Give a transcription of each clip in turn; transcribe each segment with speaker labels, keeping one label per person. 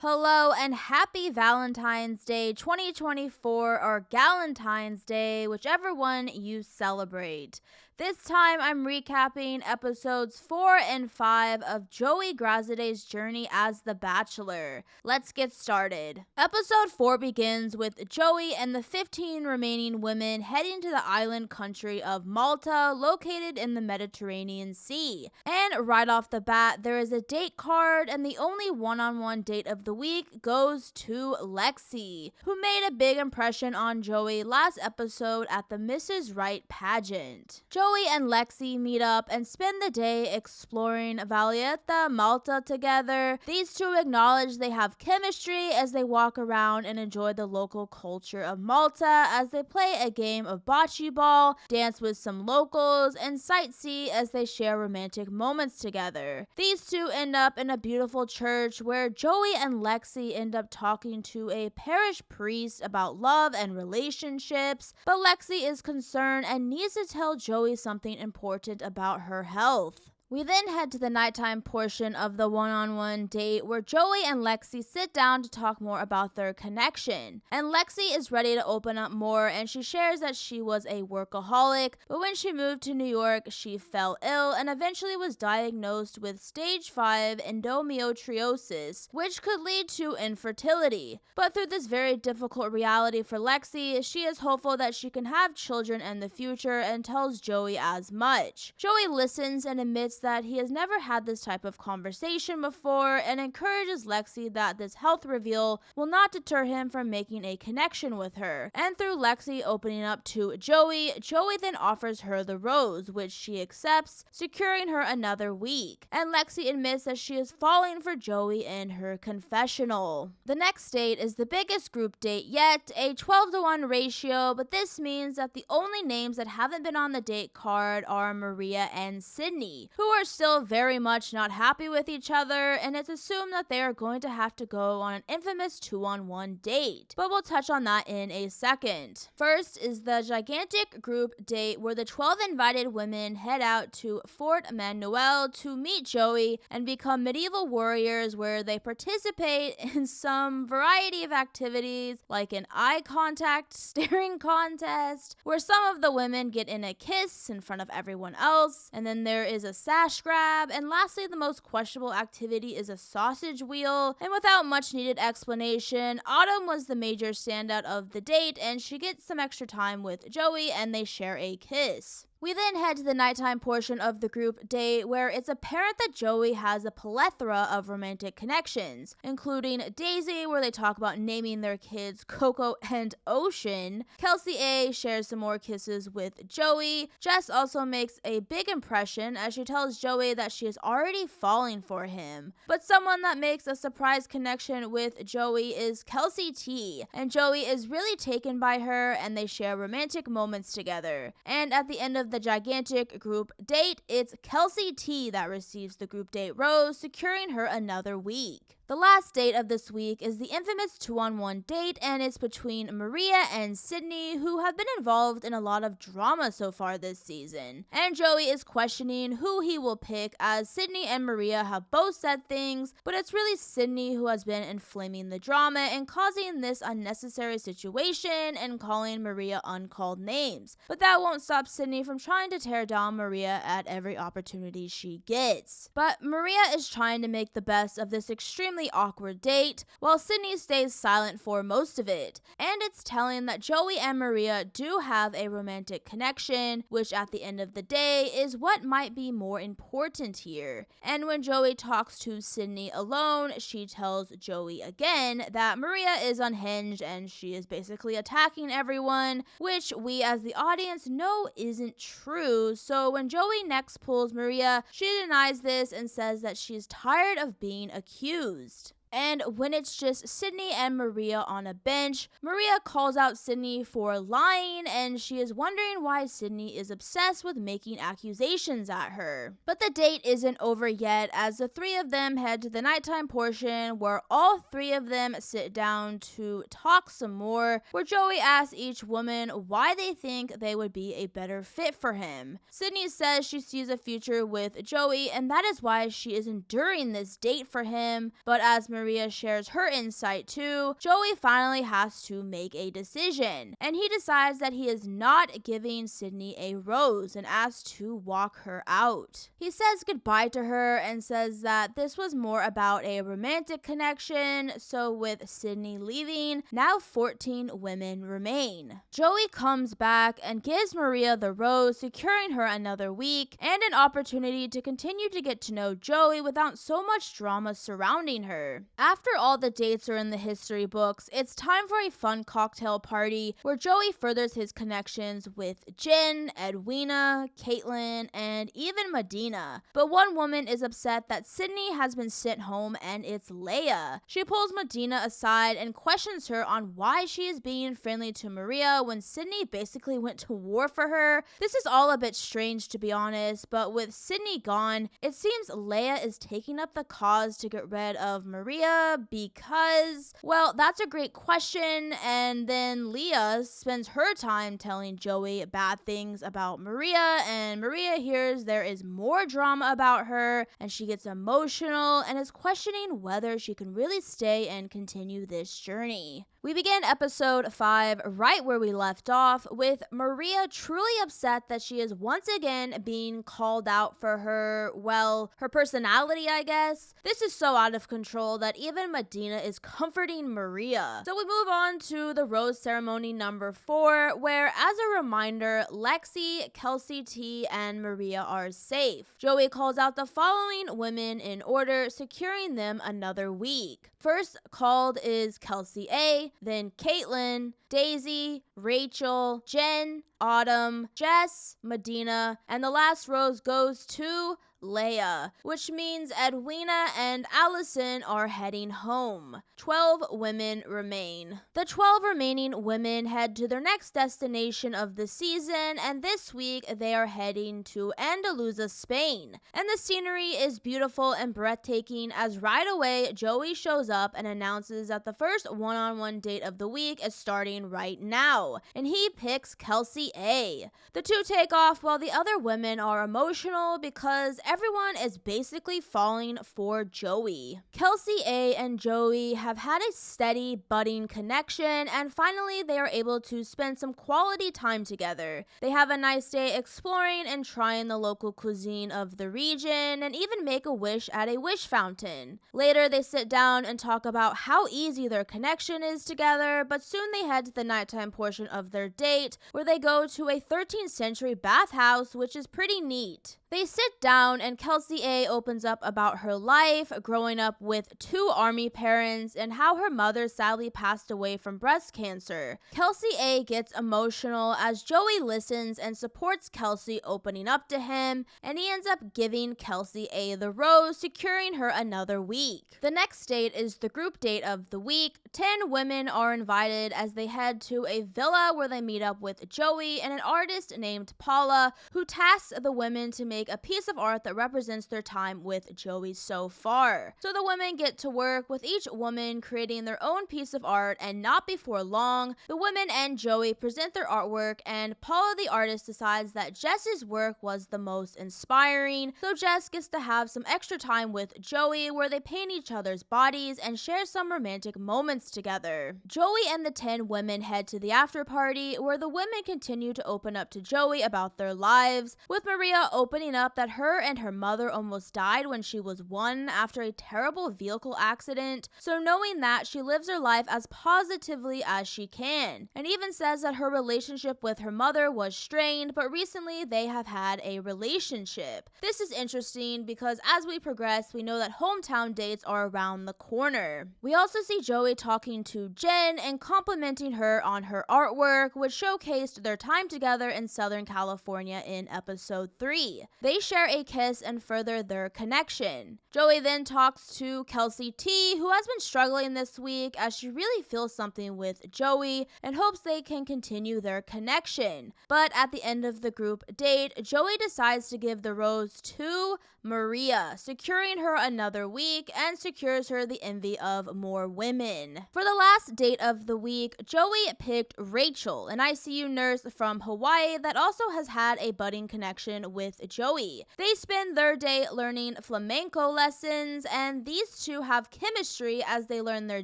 Speaker 1: Hello and happy Valentine's Day 2024 or Galentine's Day, whichever one you celebrate. This time I'm recapping episodes 4 and 5 of Joey Graziadei's journey as the Bachelor. Let's get started. Episode 4 begins with Joey and the 15 remaining women heading to the island country of Malta, located in the Mediterranean Sea. And right off the bat, there is a date card, and the only one-on-one date of the week goes to Lexi, who made a big impression on Joey last episode at the Mrs. Right pageant. Joey and Lexi meet up and spend the day exploring Valletta, Malta together. These two acknowledge they have chemistry as they walk around and enjoy the local culture of Malta as they play a game of bocce ball, dance with some locals, and sightsee as they share romantic moments together. These two end up in a beautiful church where Joey and Lexi end up talking to a parish priest about love and relationships, but Lexi is concerned and needs to tell Joey something important about her health. We then head to the nighttime portion of the one-on-one date where Joey and Lexi sit down to talk more about their connection. And Lexi is ready to open up more, and she shares that she was a workaholic, but when she moved to New York, she fell ill and eventually was diagnosed with stage 5 endometriosis, which could lead to infertility. But through this very difficult reality for Lexi, she is hopeful that she can have children in the future and tells Joey as much. Joey listens and admits that he has never had this type of conversation before and encourages Lexi that this health reveal will not deter him from making a connection with her. And through Lexi opening up to Joey, Joey then offers her the rose, which she accepts, securing her another week. And Lexi admits that she is falling for Joey in her confessional. The next date is the biggest group date yet, a 12-to-1 ratio, but this means that the only names that haven't been on the date card are Maria and Sydney, who are still very much not happy with each other, and it's assumed that they are going to have to go on an infamous 2-on-1 date. But we'll touch on that in a second. First is the gigantic group date where the 12 invited women head out to Fort Manuel to meet Joey and become medieval warriors, where they participate in some variety of activities like an eye contact staring contest, where some of the women get in a kiss in front of everyone else, and then there is a sash grab, and lastly the most questionable activity is a sausage wheel. And without much needed explanation, Autumn was the major standout of the date, and she gets some extra time with Joey and they share a kiss. We then head to the nighttime portion of the group date where it's apparent that Joey has a plethora of romantic connections, including Daisy, where they talk about naming their kids Coco and Ocean. Kelsey A shares some more kisses with Joey. Jess also makes a big impression as she tells Joey that she is already falling for him. But someone that makes a surprise connection with Joey is Kelsey T, and Joey is really taken by her and they share romantic moments together. And at the end of the gigantic group date, it's Kelsey T that receives the group date rose, securing her another week. The last date of this week is the infamous 2-on-1 date, and it's between Maria and Sydney, who have been involved in a lot of drama so far this season. And Joey is questioning who he will pick, as Sydney and Maria have both said things, but it's really Sydney who has been inflaming the drama and causing this unnecessary situation and calling Maria uncalled names. But that won't stop Sydney from trying to tear down Maria at every opportunity she gets. But Maria is trying to make the best of this extremely awkward date, while Sydney stays silent for most of it. And it's telling that Joey and Maria do have a romantic connection, which at the end of the day is what might be more important here. And when Joey talks to Sydney alone, she tells Joey again that Maria is unhinged and she is basically attacking everyone, which we as the audience know isn't true. So when Joey next pulls Maria, she denies this and says that she's tired of being accused. And when it's just Sydney and Maria on a bench, Maria calls out Sydney for lying, and she is wondering why Sydney is obsessed with making accusations at her. But the date isn't over yet, as the three of them head to the nighttime portion where all three of them sit down to talk some more, where Joey asks each woman why they think they would be a better fit for him. Sydney says she sees a future with Joey, and that is why she is enduring this date for him, but as Maria Maria shares her insight too, Joey finally has to make a decision, and he decides that he is not giving Sydney a rose and asks to walk her out. He says goodbye to her and says that this was more about a romantic connection, so with Sydney leaving, now 14 women remain. Joey comes back and gives Maria the rose, securing her another week and an opportunity to continue to get to know Joey without so much drama surrounding her. After all the dates are in the history books, it's time for a fun cocktail party where Joey furthers his connections with Jen, Edwina, Caitlin, and even Medina. But one woman is upset that Sydney has been sent home, and it's Leia. She pulls Medina aside and questions her on why she is being friendly to Maria when Sydney basically went to war for her. This is all a bit strange, to be honest, but with Sydney gone, it seems Leia is taking up the cause to get rid of Maria because, well, that's a great question. And then Leia spends her time telling Joey bad things about Maria, and Maria hears there is more drama about her, and she gets emotional and is questioning whether she can really stay and continue this journey. We begin episode 5 right where we left off, with Maria truly upset that she is once again being called out for her, well, her personality, I guess. This is so out of control that even Medina is comforting Maria. So we move on to the rose ceremony number 4, where, as a reminder, Lexi, Kelsey T, and Maria are safe. Joey calls out the following women in order, securing them another week. First called is Kelsey A, then Caitlin, Daisy, Rachel, Jen, Autumn, Jess, Medina, and the last rose goes to Leia, which means Edwina and Allison are heading home. 12 women remain. The 12 remaining women head to their next destination of the season, and this week they are heading to Andalusia, Spain. And the scenery is beautiful and breathtaking as right away Joey shows up and announces that the first one-on-one date of the week is starting right now, and he picks Kelsey A. The two take off while the other women are emotional because everyone is basically falling for Joey. Kelsey A and Joey have had a steady, budding connection, and finally they are able to spend some quality time together. They have a nice day exploring and trying the local cuisine of the region, and even make a wish at a wish fountain. Later, they sit down and talk about how easy their connection is together, but soon they head to the nighttime portion of their date, where they go to a 13th century bathhouse, which is pretty neat. They sit down and Kelsey A opens up about her life, growing up with 2 army parents, and how her mother sadly passed away from breast cancer. Kelsey A gets emotional as Joey listens and supports Kelsey, opening up to him, and he ends up giving Kelsey A the rose, securing her another week. The next date is the group date of the week. 10 women are invited as they head to a villa where they meet up with Joey and an artist named Paula, who tasks the women to make a piece of art that represents their time with Joey so far. So the women get to work, with each woman creating their own piece of art, and not before long, the women and Joey present their artwork, and Paula the artist decides that Jess's work was the most inspiring, so Jess gets to have some extra time with Joey where they paint each other's bodies and share some romantic moments together. Joey and the 10 women head to the after party, where the women continue to open up to Joey about their lives, with Maria opening up that her and her mother almost died when she was 1 after a terrible vehicle accident, so knowing that, she lives her life as positively as she can, and even says that her relationship with her mother was strained, but recently they have had a relationship. This is interesting because as we progress, we know that hometown dates are around the corner. We also see Joey talking to Jen and complimenting her on her artwork, which showcased their time together in Southern California in episode 3. They share a kiss and further their connection. Joey then talks to Kelsey T, who has been struggling this week as she really feels something with Joey and hopes they can continue their connection. But at the end of the group date, Joey decides to give the rose to Maria, securing her another week and secures her the envy of more women. For the last date of the week, Joey picked Rachel, an ICU nurse from Hawaii that also has had a budding connection with Joey. Joey. They spend their day learning flamenco lessons, and these two have chemistry as they learn their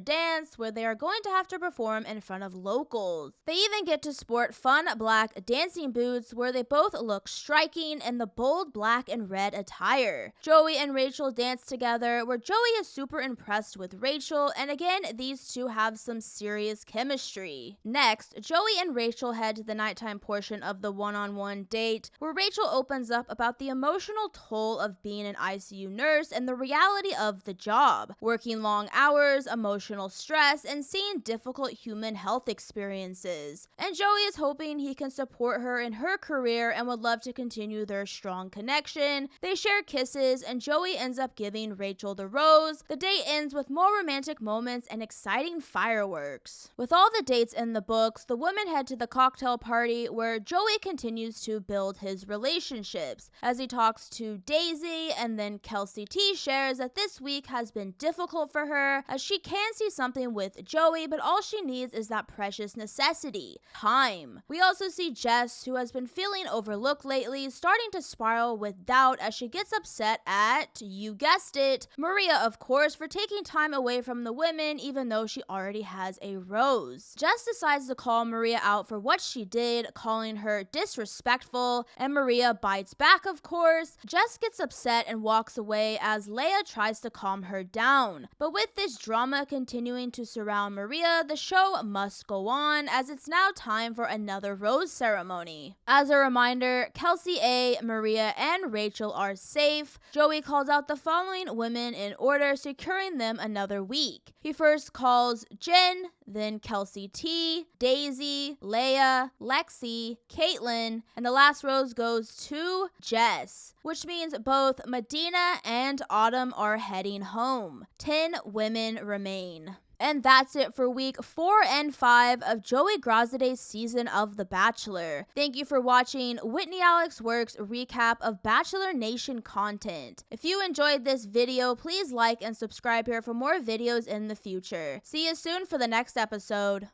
Speaker 1: dance, where they are going to have to perform in front of locals. They even get to sport fun black dancing boots, where they both look striking in the bold black and red attire. Joey and Rachel dance together, where Joey is super impressed with Rachel, and again, these two have some serious chemistry. Next, Joey and Rachel head to the nighttime portion of the one-on-one date, where Rachel opens up about the emotional toll of being an ICU nurse and the reality of the job, working long hours, emotional stress, and seeing difficult human health experiences. And Joey is hoping he can support her in her career and would love to continue their strong connection. They share kisses, and Joey ends up giving Rachel the rose. The date ends with more romantic moments and exciting fireworks. With all the dates in the books, the women head to the cocktail party, where Joey continues to build his relationships as he talks to Daisy, and then Kelsey T shares that this week has been difficult for her as she can see something with Joey, but all she needs is that precious necessity, time. We also see Jess, who has been feeling overlooked lately, starting to spiral with doubt as she gets upset at, you guessed it, Maria, of course, for taking time away from the women even though she already has a rose. Jess decides to call Maria out for what she did, calling her disrespectful, and Maria bites back, of course. Jess gets upset and walks away as Leia tries to calm her down. But with this drama continuing to surround Maria, the show must go on as it's now time for another rose ceremony. As a reminder, Kelsey A, Maria, and Rachel are safe. Joey calls out the following women in order, securing them another week. He first calls Jen, then Kelsey T, Daisy, Leia, Lexi, Caitlin, and the last rose goes to Jess, which means both Medina and Autumn are heading home. 10 women remain. And that's it for week 4 and 5 of Joey Graziadei's season of The Bachelor. Thank you for watching Whitney Alex Works recap of Bachelor Nation content. If you enjoyed this video, please like and subscribe here for more videos in the future. See you soon for the next episode.